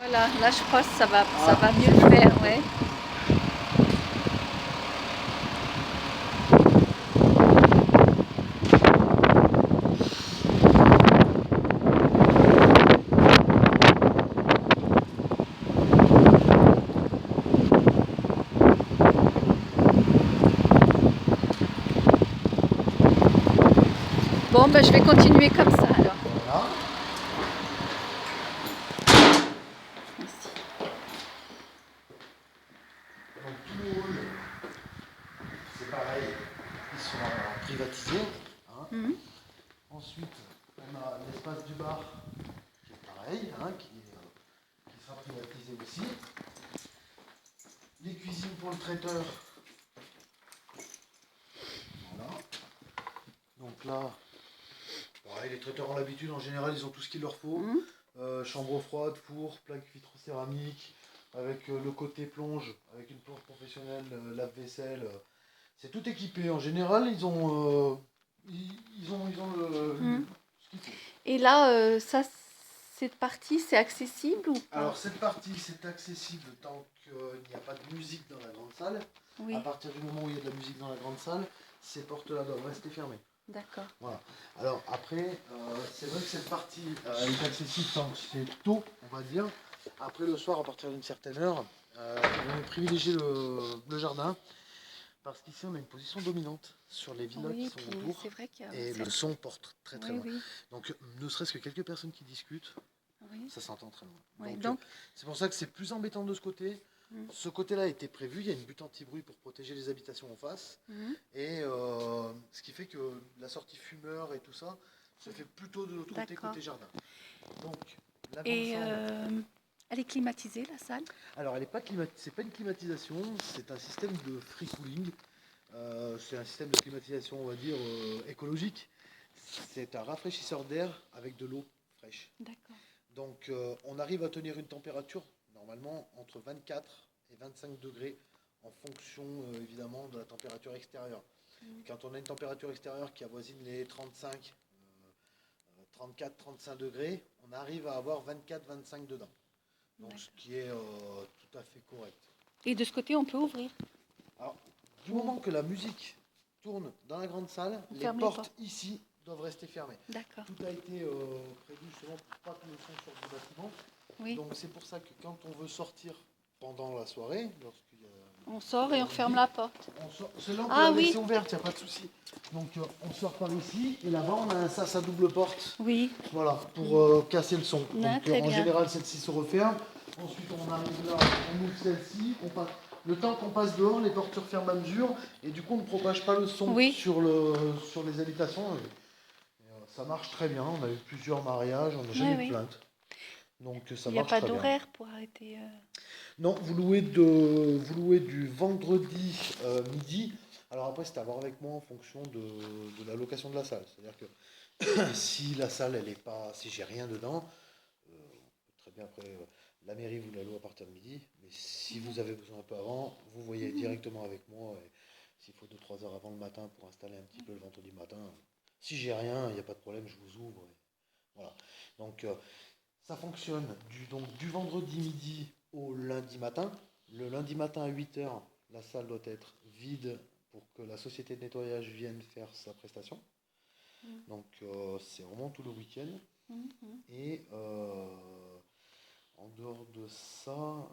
Voilà, là je crois que ça va mieux le faire, ouais. Bon, ben je vais continuer comme ça alors. Voilà. Merci. Donc tous les halls, c'est pareil, ils sont privatisés. Hein. Mhm. Ensuite, on a l'espace du bar qui est pareil, hein, qui sera privatisé aussi. Les cuisines pour le traiteur. Voilà. Donc là, pareil, les traiteurs ont l'habitude, en général, ils ont tout ce qu'il leur faut. Mhm. Chambre froide, four, plaque vitrocéramique, avec le côté plonge, avec une plonge professionnelle, lave-vaisselle. C'est tout équipé. En général, ils ont Mhm. ce qu'il faut. Et là, cette partie, c'est accessible ou pas? Alors, cette partie, c'est accessible tant qu'il n'y a pas de musique dans la grande salle. Oui, À partir du moment où il y a de la musique dans la grande salle, ces portes-là doivent rester fermées. d'accord. Voilà. Alors après, c'est vrai que cette partie est accessible tant que c'est tôt, on va dire. Après le soir, à partir d'une certaine heure, on va privilégier le jardin parce qu'ici on a une position dominante sur les villas qui Oui, sont puis autour c'est vrai qu'il y a... et le son porte très très Oui, loin. oui, Donc ne serait-ce que quelques personnes qui discutent, oui. ça s'entend très loin. Oui. Donc Donc, c'est pour ça que c'est plus embêtant de ce côté. mhm. Ce côté-là a été prévu, il y a une butte anti-bruit pour protéger les habitations en face. Mhm. Et ce qui fait que la sortie fumeur et tout ça se fait plutôt de l'autre côté, D'accord. côté jardin. Donc, la grande Et chambre. elle est climatisée, la salle? Alors, elle n'est pas c'est pas une climatisation, c'est un système de free cooling. C'est un système de climatisation, on va dire, écologique. C'est un rafraîchisseur d'air avec de l'eau fraîche. D'accord. Donc, on arrive à tenir une température, normalement, entre 24 et 25 degrés, en fonction, évidemment, de la température extérieure. Quand on a une température extérieure qui avoisine les 35, 34, 35 degrés, on arrive à avoir 24-25 dedans. Donc, ce qui est tout à fait correct. Et de ce côté, on peut ouvrir? Alors, du moment que la musique tourne dans la grande salle, On les ferme les portes portes. ici doivent rester fermées. D'accord. Tout a été prévu justement pour pas que le son sorte du bâtiment. Oui. Donc, c'est pour ça que quand on veut sortir pendant la soirée, lorsqu'il y a On sort et on ferme la porte. celle-là, on peut Ah la oui. laisser ouverte, il n'y a pas de souci. Donc on sort par ici et là-bas on a un sas à double porte. Oui. Voilà, pour casser le son. Ah, Donc très en bien. général celle-ci se referme. Ensuite on arrive là, on ouvre celle-ci. Le temps qu'on passe dehors, les portes se referment à mesure et du coup on ne propage pas le son Oui. sur les habitations. Ça marche très bien, on a eu plusieurs mariages, on n'a jamais eu de Oui. plainte. Donc ça Il n'y a marche pas très bien. d'horaire pour arrêter. Non, vous louez du vendredi midi. Alors après, c'est à voir avec moi en fonction de la location de la salle. C'est-à-dire que si la salle, elle est pas, si j'ai rien dedans, on peut très bien après, la mairie vous la loue à partir de midi. Mais si vous avez besoin un peu avant, vous voyez directement avec moi. Et s'il faut 2-3 heures avant le matin pour installer un petit peu le vendredi matin, si j'ai rien, il n'y a pas de problème, je vous ouvre. Voilà. Donc ça fonctionne du vendredi midi au lundi matin. Le lundi matin à 8 h, la salle doit être vide pour que la société de nettoyage vienne faire sa prestation. Donc c'est vraiment tout le week-end. Et en dehors de ça,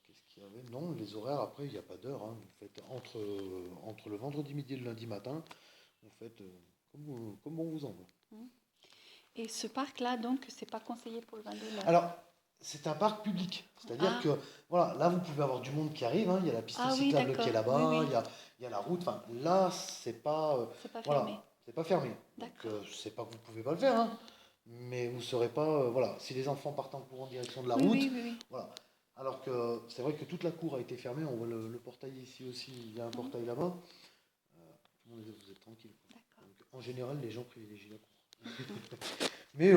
qu'est-ce qu'il y avait? Non, les horaires, après, il n'y a pas d'heure. Hein. Vous faites entre le vendredi midi et le lundi matin, vous faites comme on vous envoie. Et ce parc-là, donc, c'est pas conseillé pour le 22 mai. Alors, c'est un parc public. C'est-à-dire que, voilà, là, vous pouvez avoir du monde qui arrive. Hein, il y a la piste cyclable qui est là-bas, Oui, oui. il y a la route. Enfin, là, c'est pas, C'est pas voilà, fermé. c'est pas fermé. Donc, je sais pas que vous pouvez pas le faire, hein, mais vous saurez pas, voilà, si les enfants partent en courant en direction de la route, Oui. voilà. Alors que c'est vrai que toute la cour a été fermée. On voit le portail ici aussi. Il y a un portail là-bas. Tout le monde vous êtes tranquille. Donc, en général, les gens privilégient la cour. Mais